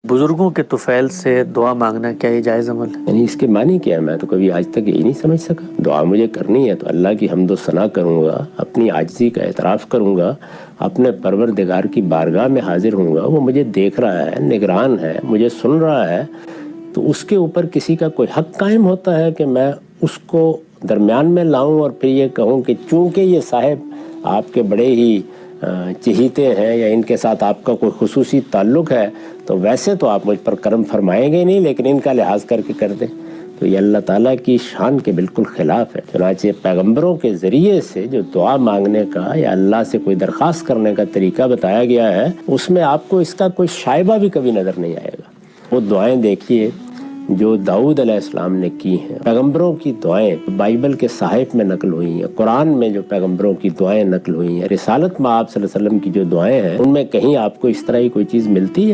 बुजुर्गों के तुफैल से दुआ मांगना क्या ये जायज़ अमल है؟ यानी इसके मानी क्या है? मैं तो कभी आज तक यही नहीं समझ सका। दुआ मुझे करनी है तो अल्लाह की हम्द व सना करूँगा, अपनी आजिज़ी का एतराफ़ करूँगा, अपने परवरदिगार की बारगाह में हाजिर होऊंगा। वो मुझे देख रहा है, निगरान है, मुझे सुन रहा है, तो उसके ऊपर किसी का कोई हक कायम होता है कि मैं उसको दरमियान में लाऊं और फिर ये कहूं कि चूंकि ये साहब आपके बड़े ही चहीते हैं या इनके साथ आपका कोई खुसूसी ताल्लुक़ है तो वैसे तो आप मुझ पर करम फरमाएंगे नहीं, लेकिन इनका लिहाज करके कर दें, तो ये अल्लाह ताला की शान के बिल्कुल ख़िलाफ़ है। चुनांचे पैगंबरों के ज़रिए से जो दुआ मांगने का या अल्लाह से कोई दरख्वास्त करने का तरीका बताया गया है, उसमें आपको इसका कोई शायबा भी कभी नज़र नहीं आएगा। वो दुआएं देखिए जो दाऊद अलैहिस्सलाम ने की हैं, पैगंबरों की दुआएं बाइबल के साहिब में नकल हुई हैं, कुरान में जो पैगंबरों की दुआएं नकल हुई हैं, रिसालत में आप सल्लल्लाहु अलैहि वसल्लम की जो दुआएं हैं, उनमें कहीं आपको इस तरह की कोई चीज़ मिलती है?